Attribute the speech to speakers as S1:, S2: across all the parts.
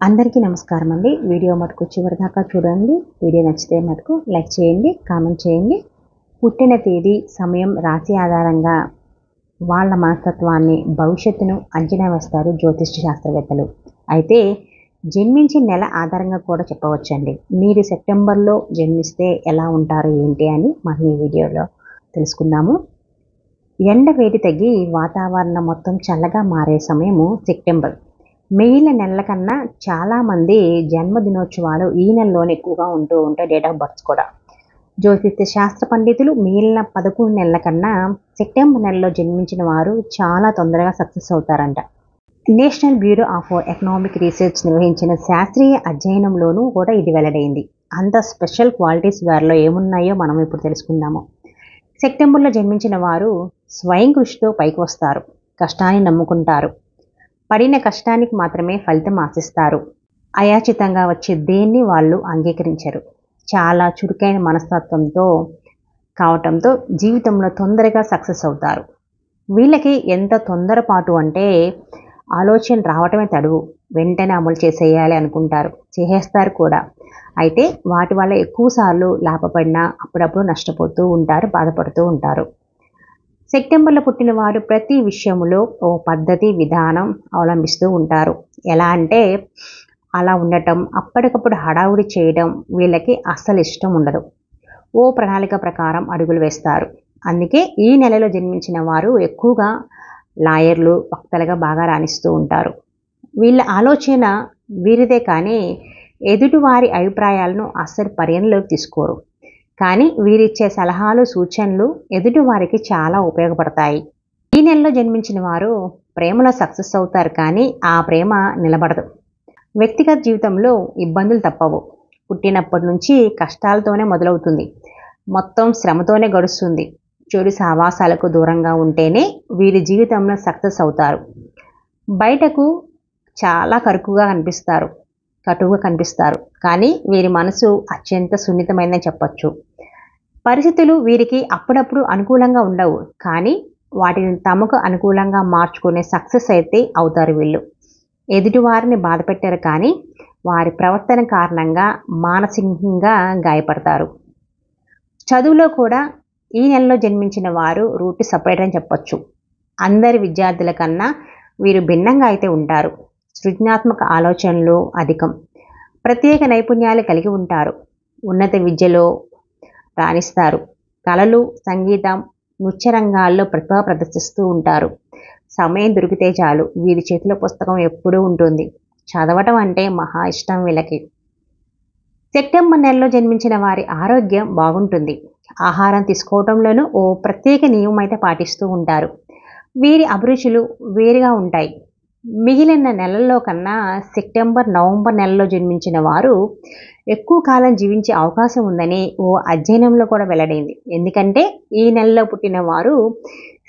S1: అందరికీ నమస్కారం అండి. వీడియో మటుకు చివరి దాకా చూడండి. వీడియో నచ్చితే మటుకు లైక్ చేయండి, కామెంట్ చేయండి. పుట్టిన తేదీ, సమయం, రాశి ఆధారంగా వాళ్ళ మనస్తత్వాన్ని, భవిష్యత్తును అంచనా వేస్తారు జ్యోతిష్య శాస్త్రవేత్తలు. అయితే జన్మించిన నెల ఆధారంగా కూడా చెప్పవచ్చండి. మీరు సెప్టెంబర్లో జన్మిస్తే ఎలా ఉంటారు ఏంటి అని మనం ఈ వీడియోలో తెలుసుకుందాము. ఎండ వేడి తగ్గి వాతావరణం మొత్తం చల్లగా మారే సమయము సెప్టెంబర్. మిగిలిన నెలల కన్నా చాలామంది జన్మదినోత్సవాలు ఈ నెలలోనే ఎక్కువగా ఉంటూ ఉంటాయి. డేట్ ఆఫ్ బర్త్స్ కూడా జ్యోతిష్య శాస్త్ర పండితులు మిగిలిన 11 నెలల కన్నా సెప్టెంబర్ నెలలో జన్మించిన వారు చాలా తొందరగా సక్సెస్ అవుతారంట. National bureau of economic research నిర్వహించిన శాస్త్రీయ అధ్యయనంలోనూ కూడా ఇది వెల్లడైంది. అంత స్పెషల్ క్వాలిటీస్ వారిలో ఏమున్నాయో మనం ఇప్పుడు తెలుసుకుందాము. సెప్టెంబర్లో జన్మించిన వారు స్వయం కృషితో పైకి వస్తారు, కష్టాన్ని నమ్ముకుంటారు, పడిన కష్టానికి మాత్రమే ఫలితం ఆశిస్తారు, అయాచితంగా వచ్చే దేన్ని వాళ్ళు అంగీకరించరు, చాలా చురుకైన మనస్తత్వంతో కావటంతో జీవితంలో తొందరగా సక్సెస్ అవుతారు. వీళ్ళకి ఎంత తొందరపాటు అంటే ఆలోచన రావటమే తడువు, వెంటనే అమలు చేసేయాలి అనుకుంటారు, చేసేస్తారు కూడా. అయితే వాటి వల్ల ఎక్కువసార్లు లాభపడినా అప్పుడప్పుడు నష్టపోతూ ఉంటారు, బాధపడుతూ ఉంటారు. సెప్టెంబర్లో పుట్టిన వారు ప్రతి విషయంలో ఓ పద్ధతి, విధానం అవలంబిస్తూ ఉంటారు. ఎలా అంటే అలా ఉండటం, అప్పటికప్పుడు హడావుడి చేయడం వీళ్ళకి అస్సలు ఇష్టం ఉండదు. ఓ ప్రణాళిక ప్రకారం అడుగులు వేస్తారు. అందుకే ఈ నెలలో జన్మించిన వారు ఎక్కువగా లాయర్లు, వక్తలుగా బాగా రాణిస్తూ ఉంటారు. వీళ్ళ ఆలోచన వీరిదే కానీ ఎదుటివారి అభిప్రాయాలను అస్సలు పరిగణలోకి తీసుకోరు. కానీ వీరిచ్చే సలహాలు, సూచనలు ఎదుటివారికి చాలా ఉపయోగపడతాయి. ఈ నెలలో జన్మించిన వారు ప్రేమలో సక్సెస్ అవుతారు, కానీ ఆ ప్రేమ నిలబడదు. వ్యక్తిగత జీవితంలో ఇబ్బందులు తప్పవు. పుట్టినప్పటి నుంచి కష్టాలతోనే మొదలవుతుంది, మొత్తం శ్రమతోనే గడుస్తుంది. చెడు సావాసాలకు దూరంగా ఉంటేనే వీరి జీవితంలో సక్సెస్ అవుతారు. బయటకు చాలా కటువుగా కనిపిస్తారు, కానీ వీరి మనసు అత్యంత సున్నితమైనదని చెప్పచ్చు. పరిస్థితులు వీరికి అప్పుడప్పుడు అనుకూలంగా ఉండవు, కానీ వాటిని తమకు అనుకూలంగా మార్చుకునే సక్సెస్ అయితే అవుతారు వీళ్ళు. ఎదుటివారిని బాధ పెట్టారు, కానీ వారి ప్రవర్తన కారణంగా మానసికంగా గాయపడతారు. చదువులో కూడా ఈ నెలలో జన్మించిన వారు రూట్ సపరేట్ అని చెప్పచ్చు. అందరి విద్యార్థుల కన్నా వీరు భిన్నంగా అయితే ఉంటారు. సృజనాత్మక ఆలోచనలు అధికం, ప్రత్యేక నైపుణ్యాలు కలిగి ఉంటారు, ఉన్నత విద్యలో రాణిస్తారు, కళలు, సంగీతం, నృత్య రంగాల్లో ప్రతిభ ప్రదర్శిస్తూ ఉంటారు. సమయం దొరికితే చాలు వీరి చేతిలో పుస్తకం ఎప్పుడూ ఉంటుంది. చదవటం అంటే మహా ఇష్టం వీళ్ళకి. సెప్టెంబర్ నెలలో జన్మించిన వారి ఆరోగ్యం బాగుంటుంది. ఆహారం తీసుకోవడంలోనూ ఓ ప్రత్యేక నియమం అయితే పాటిస్తూ ఉంటారు. వీరి అభిరుచులు వేరుగా ఉంటాయి. మిగిలిన నెలల్లో కన్నా సెప్టెంబర్, నవంబర్ నెలలో జన్మించిన వారు ఎక్కువ కాలం జీవించే అవకాశం ఉందని ఓ అధ్యయనంలో కూడా వెల్లడైంది. ఎందుకంటే ఈ నెలలో పుట్టిన వారు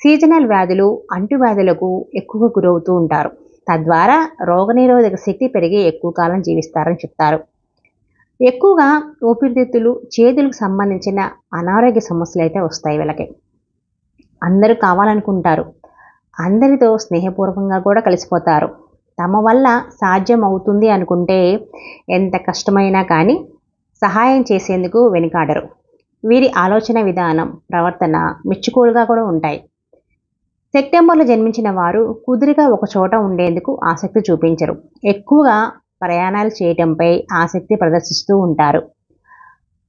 S1: సీజనల్ వ్యాధులు, అంటువ్యాధులకు ఎక్కువగా గురవుతూ ఉంటారు. తద్వారా రోగనిరోధక శక్తి పెరిగి ఎక్కువ కాలం జీవిస్తారని చెప్తారు. ఎక్కువగా ఊపిరితిత్తులు, చేతులకు సంబంధించిన అనారోగ్య సమస్యలు అయితే వస్తాయి వీళ్ళకి. అందరూ కావాలనుకుంటారు, అందరితో స్నేహపూర్వకంగా కూడా కలిసిపోతారు. తమ వల్ల సాధ్యం అవుతుంది అనుకుంటే ఎంత కష్టమైనా కానీ సహాయం చేసేందుకు వెనుకాడరు. వీరి ఆలోచన విధానం, ప్రవర్తన మెచ్చుకోలుగా కూడా ఉంటాయి. సెప్టెంబర్లో జన్మించిన వారు కుదురుగా ఒక చోట ఉండేందుకు ఆసక్తి చూపించరు. ఎక్కువగా ప్రయాణాలు చేయటంపై ఆసక్తి ప్రదర్శిస్తూ ఉంటారు.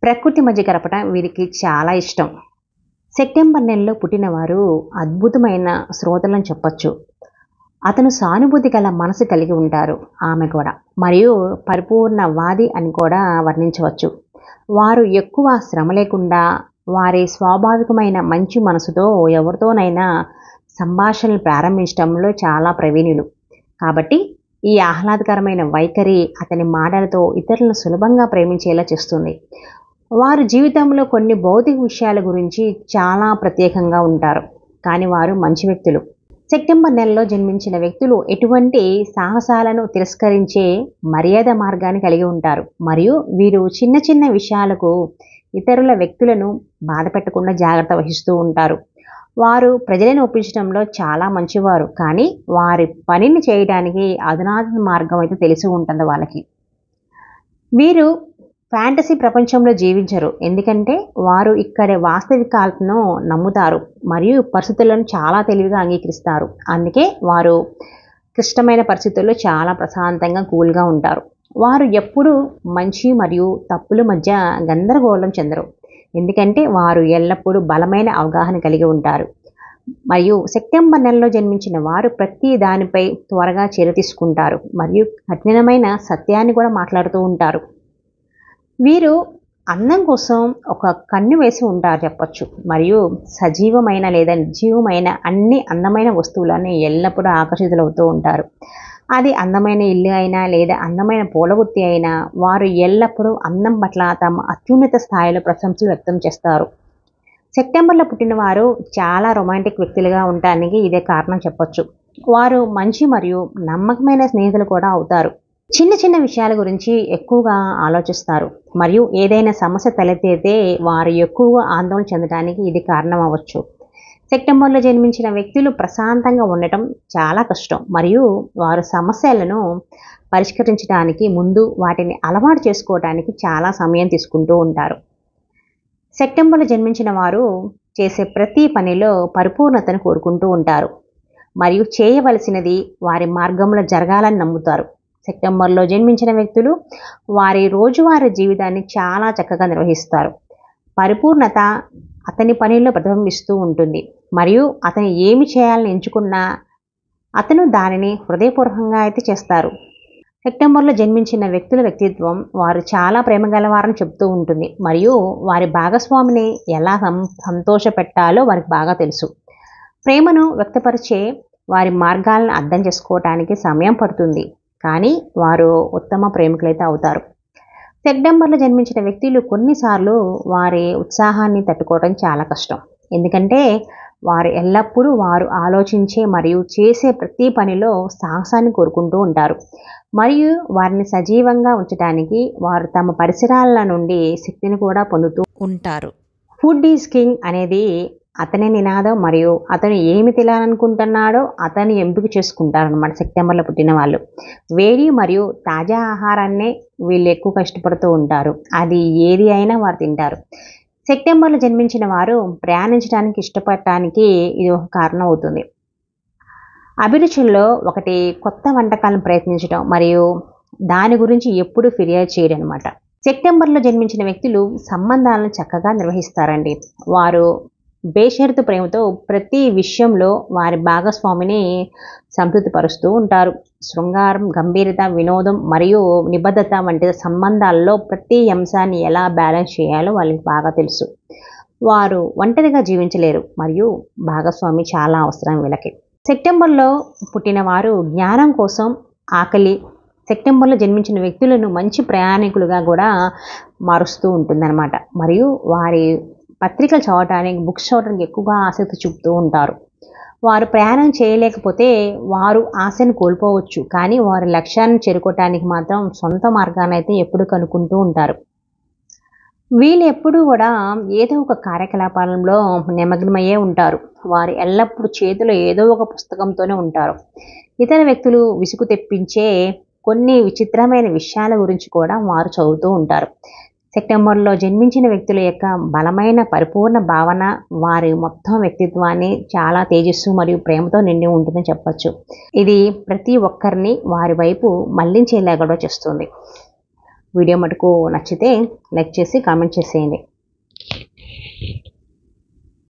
S1: ప్రకృతి మధ్య గడపడం వీరికి చాలా ఇష్టం. సెప్టెంబర్ నెలలో పుట్టినవారు అద్భుతమైన శ్రోతలను చెప్పచ్చు. అతను సానుభూతి గల మనసు కలిగి ఉంటారు ఆమె కూడా, మరియు పరిపూర్ణవాది అని కూడా వర్ణించవచ్చు. వారు ఎక్కువ శ్రమ లేకుండా వారి స్వాభావికమైన మంచి మనసుతో ఎవరితోనైనా సంభాషణలు ప్రారంభించడంలో చాలా ప్రవీణులు. కాబట్టి ఈ ఆహ్లాదకరమైన వైఖరి అతని మాటలతో ఇతరులను సులభంగా ప్రేమించేలా చేస్తుంది. వారు జీవితంలో కొన్ని భౌతిక విషయాల గురించి చాలా ప్రత్యేకంగా ఉంటారు, కానీ వారు మంచి వ్యక్తులు. సెప్టెంబర్ నెలలో జన్మించిన వ్యక్తులు ఎటువంటి సాహసాలను తిరస్కరించే మర్యాద మార్గాన్ని కలిగి ఉంటారు, మరియు వీరు చిన్న చిన్న విషయాలకు ఇతరుల వ్యక్తులను బాధ పెట్టకుండా జాగ్రత్త వహిస్తూ ఉంటారు. వారు ప్రజలను ఒప్పించడంలో చాలా మంచివారు, కానీ వారి పనిని చేయడానికి అధునాతన మార్గం అయితే తెలిసి ఉంటుంది వాళ్ళకి. వీరు ఫ్యాంటసీ ప్రపంచంలో జీవించరు, ఎందుకంటే వారు ఇక్కడి వాస్తవికాలను నమ్ముతారు మరియు పరిస్థితులను చాలా తెలివిగా అంగీకరిస్తారు. అందుకే వారు క్లిష్టమైన పరిస్థితుల్లో చాలా ప్రశాంతంగా కూల్గా ఉంటారు. వారు ఎప్పుడూ మంచి మరియు తప్పుల మధ్య గందరగోళం చెందరు, ఎందుకంటే వారు ఎల్లప్పుడూ బలమైన అవగాహన కలిగి ఉంటారు. మరియు సెప్టెంబర్ నెలలో జన్మించిన వారు ప్రతి దానిపై త్వరగా చర్య తీసుకుంటారు మరియు కఠినమైన సత్యాన్ని కూడా మాట్లాడుతూ ఉంటారు. వీరు అందం కోసం ఒక కన్ను వేసి ఉంటారు చెప్పొచ్చు, మరియు సజీవమైన లేదా నిర్జీవమైన అన్ని అందమైన వస్తువులను ఎల్లప్పుడూ ఆకర్షితులవుతూ ఉంటారు. అది అందమైన ఇల్లు అయినా లేదా అందమైన పూలగుత్తి అయినా, వారు ఎల్లప్పుడూ అందం పట్ల తమ అత్యున్నత స్థాయిలో ప్రశంసలు వ్యక్తం చేస్తారు. సెప్టెంబర్లో పుట్టిన వారు చాలా రొమాంటిక్ వ్యక్తులుగా ఉండటానికి ఇదే కారణం చెప్పొచ్చు. వారు మంచి మరియు నమ్మకమైన స్నేహితులు కూడా అవుతారు. చిన్న చిన్న విషయాల గురించి ఎక్కువగా ఆలోచిస్తారు మరియు ఏదైనా సమస్య తలెత్తితే వారు ఎక్కువగా ఆందోళన చెందడానికి ఇది కారణం అవ్వచ్చు. సెప్టెంబర్లో జన్మించిన వ్యక్తులు ప్రశాంతంగా ఉండటం చాలా కష్టం మరియు వారు సమస్యలను పరిష్కరించడానికి ముందు వాటిని అలవాటు చేసుకోవడానికి చాలా సమయం తీసుకుంటూ ఉంటారు. సెప్టెంబర్లో జన్మించిన వారు చేసే ప్రతి పనిలో పరిపూర్ణతను కోరుకుంటూ ఉంటారు మరియు చేయవలసినది వారి మార్గంలో జరగాలని నమ్ముతారు. సెప్టెంబర్లో జన్మించిన వ్యక్తులు వారి రోజువారీ జీవితాన్ని చాలా చక్కగా నిర్వహిస్తారు. పరిపూర్ణత అతని పనిలో ప్రతిబింబిస్తూ ఉంటుంది మరియు అతను ఏమి చేయాలని ఎంచుకున్నా అతను దానిని హృదయపూర్వకంగా అయితే చేస్తారు. సెప్టెంబర్లో జన్మించిన వ్యక్తుల వ్యక్తిత్వం వారు చాలా ప్రేమ గలవారని చెప్తూ ఉంటుంది మరియు వారి భాగస్వామిని ఎలా సంతోషపెట్టాలో వారికి బాగా తెలుసు. ప్రేమను వ్యక్తపరిచే వారి మార్గాలను అర్థం చేసుకోవటానికి సమయం పడుతుంది, కానీ వారు ఉత్తమ ప్రేమికులైతే అవుతారు. సెప్టెంబర్లో జన్మించిన వ్యక్తులు కొన్నిసార్లు వారి ఉత్సాహాన్ని తట్టుకోవడం చాలా కష్టం, ఎందుకంటే వారు ఎల్లప్పుడూ వారు ఆలోచించే మరియు చేసే ప్రతి పనిలో సాహసాన్ని కోరుకుంటూ ఉంటారు మరియు వారిని సజీవంగా ఉంచడానికి వారు తమ పరిసరాల నుండి శక్తిని కూడా పొందుతూ ఉంటారు. ఫుడ్ ఈజ్ కింగ్ అనేది అతని నినాదం మరియు అతను ఏమి తినాలనుకుంటున్నాడో అతన్ని ఎంపిక చేసుకుంటారనమాట. సెప్టెంబర్లో పుట్టిన వాళ్ళు వేడి మరియు తాజా ఆహారాన్నే వీళ్ళు ఎక్కువ కష్టపడుతూ ఉంటారు. అది ఏది అయినా వారు తింటారు. సెప్టెంబర్లో జన్మించిన వారు ప్రయాణించడానికి ఇష్టపడటానికి ఇది ఒక కారణం అవుతుంది. అభిరుచుల్లో ఒకటి కొత్త వంటకాలను ప్రయత్నించడం మరియు దాని గురించి ఎప్పుడు ఫిర్యాదు చేయడం అనమాట. సెప్టెంబర్లో జన్మించిన వ్యక్తులు సంబంధాలను చక్కగా నిర్వహిస్తారండి. వారు బేషరతు ప్రేమతో ప్రతి విషయంలో వారి భాగస్వామిని సంతృప్తిపరుస్తూ ఉంటారు. శృంగారం, గంభీరత, వినోదం మరియు నిబద్ధత వంటి సంబంధాల్లో ప్రతి అంశాన్ని ఎలా బ్యాలెన్స్ చేయాలో వాళ్ళకి బాగా తెలుసు. వారు ఒంటరిగా జీవించలేరు మరియు భాగస్వామి చాలా అవసరం వీళ్ళకి. సెప్టెంబర్లో పుట్టిన వారు జ్ఞానం కోసం ఆకలి సెప్టెంబర్లో జన్మించిన వ్యక్తులను మంచి ప్రయాణికులుగా కూడా మారుస్తూ ఉంటుందన్నమాట. మరియు వారి పత్రికలు చదవడానికి, బుక్స్ చదవడానికి ఎక్కువగా ఆసక్తి చూపుతూ ఉంటారు. వారు ప్రయాణం చేయలేకపోతే వారు ఆశను కోల్పోవచ్చు, కానీ వారి లక్ష్యాన్ని చేరుకోవటానికి మాత్రం సొంత మార్గాన్ని అయితే ఎప్పుడు కనుక్కుంటూ ఉంటారు. వీళ్ళు ఎప్పుడూ కూడా ఏదో ఒక కార్యకలాపాలలో నిమగ్నమయ్యే ఉంటారు. వారు ఎల్లప్పుడూ చేతిలో ఏదో ఒక పుస్తకంతోనే ఉంటారు. ఇతర వ్యక్తులు విసుగు తెప్పించే కొన్ని విచిత్రమైన విషయాల గురించి కూడా వారు చదువుతూ ఉంటారు. సెప్టెంబర్లో జన్మించిన వ్యక్తుల యొక్క బలమైన పరిపూర్ణ భావన వారి మొత్తం వ్యక్తిత్వాన్ని చాలా తేజస్సు మరియు ప్రేమతో నిండి ఉంటుందని చెప్పచ్చు. ఇది ప్రతి ఒక్కరిని వారి వైపు మళ్లించేలా కూడా చేస్తుంది. వీడియో మటుకు నచ్చితే లైక్ చేసి కామెంట్ చేసేయండి.